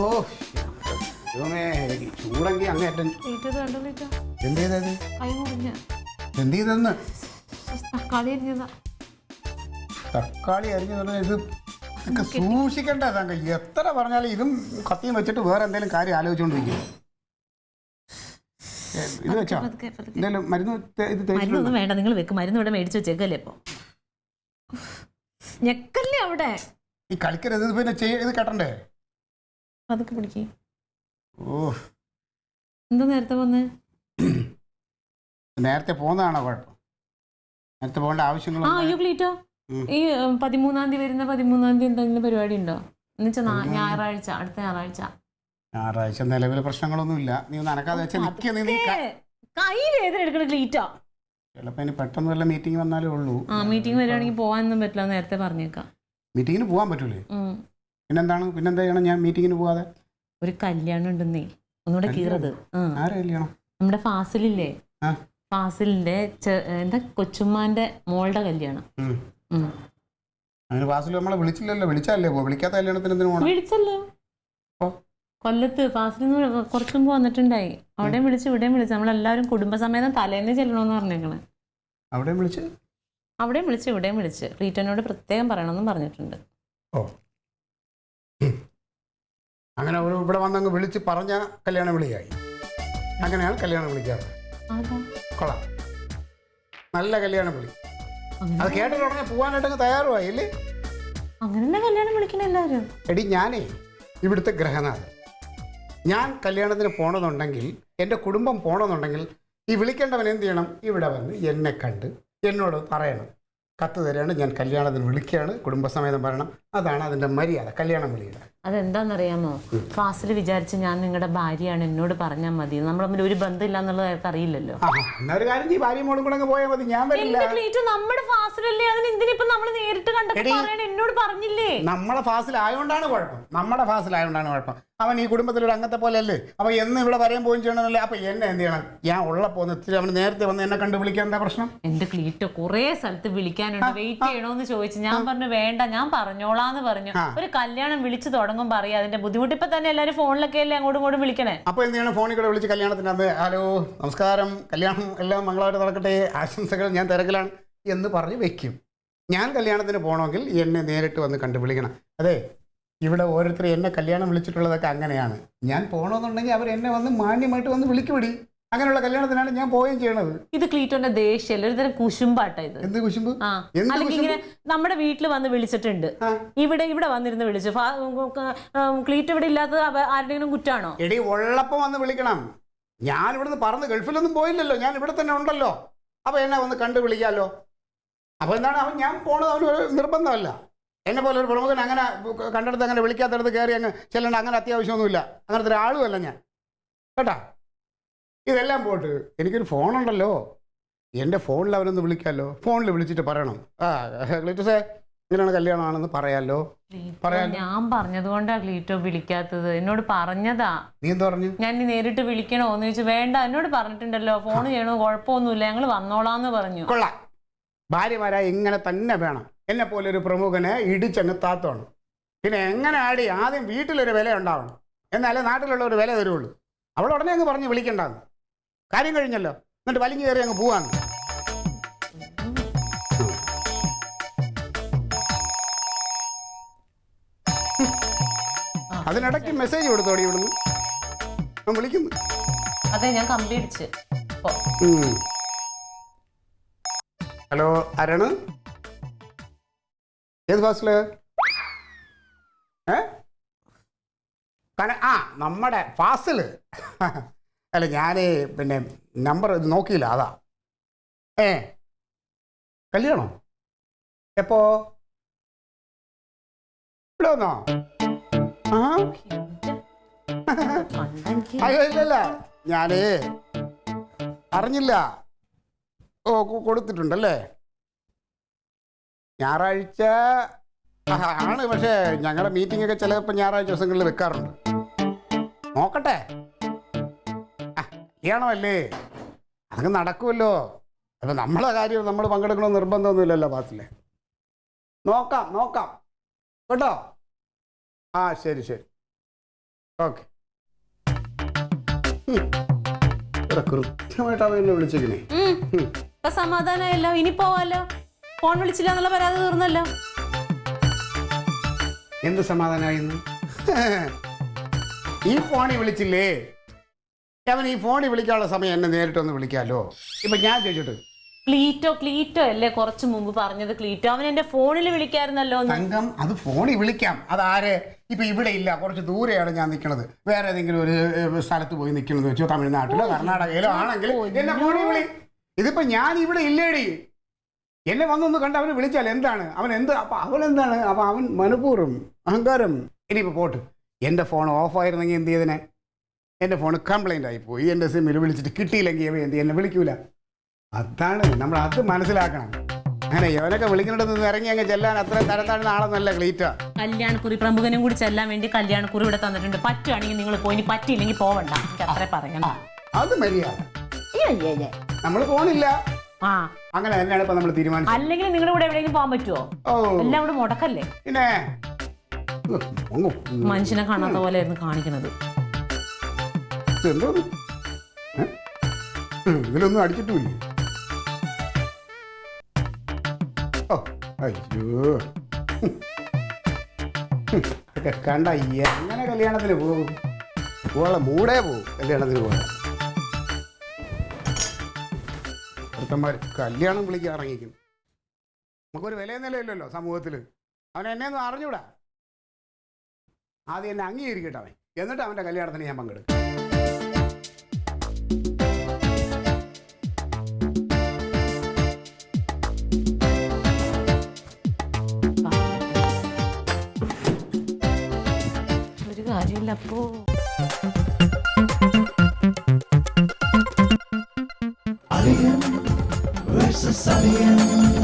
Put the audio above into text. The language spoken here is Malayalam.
ഓ ചൂടെങ്കിൽ അങ്ങേറ്റം എന്ത് ചെയ്തത്? എന്ത് ചെയ്തെന്ന്? തക്കാളി അരിഞ്ഞു പറഞ്ഞാൽ ഇത് ഒക്കെ സൂക്ഷിക്കണ്ടേ താങ്കൾ? എത്ര പറഞ്ഞാലും ഇതും കത്തിയും വെച്ചിട്ട് വേറെ എന്തെങ്കിലും കാര്യം ആലോചിച്ചുകൊണ്ടിരിക്കും. ഇത് വെച്ചാ എന്തെങ്കിലും മരുന്ന് മരുന്നൊന്നും വേണ്ട, നിങ്ങൾ വെക്ക്. മരുന്ന് ഇവിടെ മേടിച്ച് വെച്ചേക്കല്ലേ ഇപ്പൊ. ഞെക്കല്ലേ അവിടെ. ഈ കളിക്കരുത്. പിന്നെ ഇത് കെട്ടണ്ടേ? അതൊക്കെ പിടിക്കേ. ഓ എന്താ നേരത്തെ വന്ന്? നേരത്തെ പോകുന്നതാണോ കുഴപ്പം? നേരത്തെ പോകേണ്ട ആവശ്യങ്ങൾ. അയ്യോ ക്ലീറ്റോ, ഈ 13-ാം തീയതി വരുന്ന 13-ാം തീയതി എന്തെങ്കിലും പരിപാടി ഉണ്ടോ? എന്നുവെച്ചാൽ ഞായറാഴ്ച, അടുത്ത ഞായറാഴ്ച. ഞായറാഴ്ച നിലവിൽ പ്രശ്നങ്ങളൊന്നുമില്ല. നീ ഒന്ന് അനക്കാതെ വെച്ചാൽ കൈ വേദന എടുക്കണ ക്ലീറ്റോ. ചിലപ്പോ ഇനി പെട്ടെന്ന് വല്ല മീറ്റിംഗ് വന്നാലേ ഉള്ളൂ. മീറ്റിംഗ് വരികയാണെങ്കിൽ പോകാനൊന്നും പറ്റില്ല, നേരത്തെ പറഞ്ഞേക്കാം. മീറ്റിങ്ങിന് പോകാൻ പറ്റൂലേ? പിന്നെന്താ ചെയ്യണം ഞാൻ മീറ്റിങ്ങിന് പോവാതെ? ഒരു കല്യാണം ഉണ്ടെന്നേ, ഒന്നുകൂടെ കീറത്. ആരെ കല്യാണം? നമ്മുടെ ഫാസിലില്ലേ, ഫാസിലിന്റെ എന്താ കൊച്ചുമ്മാന്റെ മോളുടെ കല്യാണം. അതിന് ഫാസിൽ നമ്മളെ വിളിച്ചില്ലല്ലോ. വിളിച്ചല്ലേ പോ? വിളിക്കാത്ത കല്യാണത്തിന് എന്തിനു പോകണം? വിളിച്ചല്ലോ, കൊല്ലത്ത് ഫാസിലിന്ന് കുറച്ചു മുമ്പ് വന്നിട്ടുണ്ടായി. അവിടെയും വിളിച്ചു, ഇവിടെയും വിളിച്ചു. നമ്മളെല്ലാവരും കുടുംബസമേതം തലേന്ന് ചെല്ലണമെന്ന് പറഞ്ഞേക്കണേ. അവിടെയും വിളിച്ചു, ഇവിടെയും വിളിച്ച്. റീറ്റനോട് പ്രത്യേകം പറയണമെന്നും പറഞ്ഞിട്ടുണ്ട്. ഓ അങ്ങനെ ഇവിടെ വന്നങ്ങ് വിളിച്ച് പറഞ്ഞ കല്യാണം വിളിയായി. അങ്ങനെയാണ് കല്യാണം വിളിക്കാറ്. കൊള്ളാം, നല്ല കല്യാണം വിളി. അത് കേട്ടിട്ട് ഉടനെ പോവാനായിട്ടങ്ങ് തയ്യാറുമായില്ലേ? അങ്ങനെ കല്യാണം വിളിക്കണ എല്ലാവരും. എടി ഞാനേ ഇവിടുത്തെ ഗ്രഹനാഥൻ. ഞാൻ കല്യാണത്തിന് പോകണമെന്നുണ്ടെങ്കിൽ, എൻ്റെ കുടുംബം പോകണമെന്നുണ്ടെങ്കിൽ ഈ വിളിക്കേണ്ടവൻ എന്ത് ചെയ്യണം? ഇവിടെ വന്ന് എന്നെ കണ്ട് എന്നോട് പറയണം, കത്ത് തരാണ്, ഞാൻ കല്യാണത്തിന് വിളിക്കുകയാണ്, കുടുംബസമേതം പറയണം. അതാണ് അതിൻ്റെ മര്യാദ, കല്യാണം വിളിയുടെ. അതെന്താണെന്നറിയാമോ? ഫാസിൽ വിചാരിച്ച് ഞാൻ നിങ്ങളുടെ ഭാര്യയാണ്, എന്നോട് പറഞ്ഞാൽ മതി. നമ്മൾ തമ്മിൽ ഒരു ബന്ധമില്ല എന്നുള്ളത് അയാൾക്ക് അറിയില്ലല്ലോ. എന്നാ ഒരു കാര്യം, ഈ ഭാര്യ മോളും കൂടെ പോയാൽ മതി. ഞാൻ വരില്ല. നമ്മുടെ ഫാസിലല്ലേ, അതിന് എന്തിനിപ്പോ നമ്മൾ നേരിട്ട് കണ്ടപ്പോൾ എന്നോട് പറഞ്ഞില്ലേ? നമ്മളെ ഫാസിലായോണ്ടാണ് കുഴപ്പം. നമ്മുടെ ഫാസിലായോണ്ടാണ് കുഴപ്പം. അവൻ ഈ കുടുംബത്തിലൊരു അംഗത്തെ പോലെ അല്ലേ? അപ്പൊ എന്ന് ഇവിടെ പറയാൻ പോയും ചെയ്യണമല്ലേ? അപ്പൊ എന്നെ എന്ത് ചെയ്യണം? ഞാൻ ഉള്ളപ്പോ ഇത്തിരി അവന് നേരത്തെ വന്ന് എന്നെ കണ്ട് വിളിക്കാൻ എന്താ പ്രശ്നം? എന്റെ ക്ലീറ്റോ കുറെ സ്ഥലത്ത് വിളിക്കാനുണ്ട്, വെയിറ്റ് ചെയ്യണോന്ന് ചോദിച്ചു. ഞാൻ പറഞ്ഞു വേണ്ട, ഞാൻ പറഞ്ഞോളാന്ന് പറഞ്ഞു. ഒരു കല്യാണം വിളിച്ചു തുടങ്ങും പറയാ, അതിന്റെ ബുദ്ധിമുട്ട്. ഇപ്പൊ തന്നെ എല്ലാരും ഫോണിലൊക്കെ അല്ലേ അങ്ങോട്ടും ഇങ്ങോട്ടും വിളിക്കണേ. അപ്പൊ എന്ത് ചെയ്യണം? ഫോണിൽ കൂടെ വിളിച്ച് കല്യാണത്തിന് അന്ന് ഹലോ നമസ്കാരം, കല്യാണം എല്ലാം മംഗളമായിട്ട് നടക്കട്ടെ, ആശംസകൾ, ഞാൻ തിരക്കിലാണ് എന്ന് പറഞ്ഞ് വെക്കും. ഞാൻ കല്യാണത്തിന് പോകണമെങ്കിൽ എന്നെ നേരിട്ട് വന്ന് കണ്ടു വിളിക്കണം. അതെ, ഇവിടെ ഓരോരുത്തരും എന്നെ കല്യാണം വിളിച്ചിട്ടുള്ളതൊക്കെ അങ്ങനെയാണ്. ഞാൻ പോകണമെന്നുണ്ടെങ്കിൽ അവർ എന്നെ വന്ന് മാന്യമായിട്ട് വന്ന് വിളിക്കുപിടി. അങ്ങനെയുള്ള കല്യാണത്തിനാണ് ഞാൻ പോവുകയും ചെയ്യണത്. ഇത് ക്ലീറ്റോന്റെ ദേഷ്യല്ല, ഒരു തരം കുശുമ്പാട്ടാ ഇത്. എന്ത് കുശുമ്പ്? അല്ലെങ്കിൽ ഇങ്ങനെ നമ്മുടെ വീട്ടിൽ വന്ന് വിളിച്ചിട്ടുണ്ട്, ഇവിടെ വന്നിരുന്ന് വിളിച്ചു. ക്ലീറ്റ് ഇവിടെ ഇല്ലാത്തത് ആരുടെയും കുറ്റാണോ? എടി ഉള്ളപ്പം വന്ന് വിളിക്കണം. ഞാൻ ഇവിടുന്ന് പറന്ന് ഗൾഫിലൊന്നും പോയില്ലല്ലോ, ഞാൻ ഇവിടെ തന്നെ ഉണ്ടല്ലോ. അപ്പൊ എന്നെ വന്ന് കണ്ടു വിളിക്കാമല്ലോ. അപ്പൊ എന്താണ് അവൻ ഞാൻ പോണത് അവനൊരു നിർബന്ധമല്ല. എന്നെ പോലെ ഒരു പ്രമുഖൻ അങ്ങനെ കണ്ടെടുത്ത് അങ്ങനെ വിളിക്കാത്തടത്ത് കയറി അങ്ങ് ചെല്ലണ്ട, അങ്ങനെ അത്യാവശ്യമൊന്നുമില്ല. അങ്ങനത്തെ ഒരാളുമല്ല ഞാൻ, കേട്ടാ. ഇതെല്ലാം പോട്ട് എനിക്കൊരു ഫോണുണ്ടല്ലോ, എൻ്റെ ഫോണിൽ അവനൊന്ന് വിളിക്കാമല്ലോ. ഫോണിൽ വിളിച്ചിട്ട് പറയണം, ക്ലീറ്റോസേ ഇങ്ങനെയാണ് കല്യാണമാണെന്ന് പറയാമല്ലോ. ഞാൻ പറഞ്ഞതുകൊണ്ടാ ക്ലീറ്റോ വിളിക്കാത്തത്. എന്നോട് പറഞ്ഞതാ. നീ എന്താ പറഞ്ഞു? ഞാൻ നേരിട്ട് വിളിക്കണോന്ന് ചോദിച്ചു. വേണ്ട, എന്നോട് പറഞ്ഞിട്ടുണ്ടല്ലോ ഫോൺ ചെയ്യണോ, കുഴപ്പമൊന്നുമില്ല, ഞങ്ങൾ വന്നോളാന്ന് പറഞ്ഞു. കൊള്ളാം, ഭാര്യമാരായ ഇങ്ങനെ തന്നെ വേണം. എന്നെ പോലെ ഒരു പ്രമുഖനെ ഇടിച്ചങ്ങ് താത്തോണം. പിന്നെ എങ്ങനെ ആടി ആദ്യം വീട്ടിലൊരു വില ഉണ്ടാവണം, എന്നാലേ നാട്ടിലുള്ള ഒരു വില തരുള്ളൂ. അവൾ ഉടനെ അങ്ങ് പറഞ്ഞ് വിളിക്കണ്ടാന്ന്. കാര്യം കഴിഞ്ഞല്ലോ, എന്നിട്ട് വലിഞ്ഞു കയറി അങ്ങ് പോവാന്ന്. അതിനിടയ്ക്ക് മെസ്സേജ് കൊടുത്തോടി ഇവിടുന്ന് ഞാൻ വിളിക്കുന്നു. അതെ, ഞാൻ കമ്പി അടിച്ച്. ഹലോ, ആരാണ്? ഏത് ഫാസില്? നമ്മുടെ ഫാസില്. അല്ല, ഞാൻ പിന്നെ നമ്പർ ഇത് നോക്കിയില്ല, അതാ. കല്യാണോ എപ്പോ? ഇവിടെ വന്നോ? അയ്യോ ഇല്ലല്ല, ഞാനേ അറിഞ്ഞില്ല. ഓ കൊടുത്തിട്ടുണ്ടല്ലേ? ഞായറാഴ്ച ആണ്, പക്ഷേ ഞങ്ങളുടെ മീറ്റിംഗ് ഒക്കെ ചിലപ്പോൾ ഞായറാഴ്ച ദിവസങ്ങളിൽ വെക്കാറുണ്ട്. നോക്കട്ടെ. കല്യാണമല്ലേ, അതൊക്കെ നടക്കുമല്ലോ. അപ്പം നമ്മളെ കാര്യം നമ്മൾ പങ്കെടുക്കണമെന്ന് നിർബന്ധമൊന്നുമില്ലല്ലോ ഫാസിലെ. നോക്കാം കേട്ടോ. ശരി. ഓക്കെ. കൃത്യമായിട്ട് അവൻ എന്നെ വിളിച്ചേക്കണേ. ഇപ്പൊ സമാധാനമായല്ലോ, ഇനി പോവാലോ. ഫോൺ വിളിച്ചില്ല എന്നുള്ള പരാതി തീർന്നല്ലോ. എന്ത് സമാധാനമായിരുന്നു? ഈ ഫോണിൽ വിളിച്ചില്ലേ, അവൻ ഈ ഫോണിൽ വിളിക്കാനുള്ള സമയം എന്നെ നേരിട്ടൊന്ന് വിളിക്കാമല്ലോ. ഇപ്പൊ ഞാൻ ചോദിച്ചിട്ട് ക്ലീറ്റോ അല്ലേ കുറച്ച് മുമ്പ് പറഞ്ഞത്? ക്ലീറ്റോ അവൻ എന്റെ ഫോണിൽ വിളിക്കായിരുന്നല്ലോ. തങ്കം, അത് ഫോണിൽ വിളിക്കാം. അതാരെ ഇപ്പൊ ഇവിടെ ഇല്ല, കുറച്ച് ദൂരെയാണ് ഞാൻ നിൽക്കുന്നത്. വേറെ ഏതെങ്കിലും ഒരു സ്ഥലത്ത് പോയി നിൽക്കണമെന്ന് വെച്ചോ, തമിഴ്നാട്ടിലോ കർണാടകയിലോ ആണെങ്കിൽ എന്നെ ഫോണിൽ വിളി. ഇതിപ്പോ ഞാൻ ഇവിടെ ഇല്ലേടി, എന്നെ വന്നൊന്ന് കണ്ട് അവന് വിളിച്ചാൽ എന്താണ്? അവൻ എന്ത് അപ്പൊ അവനെന്താണ്? അപ്പൊ അവൻ മനഃപൂർവ്വം അഹങ്കാരം. ഇനിയിപ്പോ പോട്ട്, എൻ്റെ ഫോൺ ഓഫായിരുന്നെങ്കിൽ എന്ത് ചെയ്തതിനെ? എൻ്റെ ഫോൺ കംപ്ലൈൻ്റ് ആയിപ്പോയി, എൻ്റെ സിമ്മിൽ വിളിച്ചിട്ട് കിട്ടിയില്ലെങ്കിൽ അവൻ എന്ത് എന്നെ വിളിക്കൂല. അതാണ് നമ്മൾ അത് മനസ്സിലാക്കണം. അങ്ങനെ ഇവനൊക്കെ വിളിക്കുന്നിടത്ത് ഇറങ്ങി അങ്ങ് ചെല്ലാൻ അത്ര തരം താഴ്ന്ന ആളെന്നല്ല ക്ലീറ്റ. കല്യാണക്കുറി പ്രമുഖനും കൂടി ചെല്ലാൻ വേണ്ടി കല്യാണക്കുറി ഇവിടെ തന്നിട്ടുണ്ട്. പറ്റുവാണെങ്കിൽ നിങ്ങൾ പോയി, പറ്റിയില്ലെങ്കിൽ പോവണ്ട. എനിക്ക് അത്ര പറയണം. അത് മര്യാദ. നമ്മൾ പോണില്ല. അങ്ങനെ തന്നെയാണ് ഇപ്പൊ നമ്മൾ തീരുമാനിച്ചത്. അല്ലെങ്കിൽ നിങ്ങളുടെ കൂടെ എവിടെയെങ്കിലും പോകാൻ പറ്റുമോ? എല്ലാം ഇവിടെ മുടക്കല്ലേ. പിന്നെ മനുഷ്യനെ കാണാത്ത പോലെ ആയിരുന്നു കാണിക്കണത്. എന്തോ ഇതിലൊന്നും അടിച്ചിട്ടുമില്ല. അയ്യോ, ഒക്കെ കണ്ട എങ്ങനെ കല്യാണത്തിന് പോകും? പോകാനുള്ള മൂടേ പോകും കല്യാണത്തിന് പോകാൻ. ഭർത്തന്മാർ കല്യാണം വിളിക്കാൻ ഇറങ്ങിക്കും. നമുക്കൊരു വിലയും നിലയില്ലല്ലോ സമൂഹത്തിൽ. അവൻ എന്നെ ഒന്നും അറിഞ്ഞൂടാ. ആദ്യം എന്നെ അംഗീകരിക്കട്ടെ അവൻ, എന്നിട്ട് അവൻ്റെ കല്യാണത്തിന് ഞാൻ പങ്കെടുക്കും. ഒരു കാര്യമില്ല. അപ്പോ Alien versus Alien.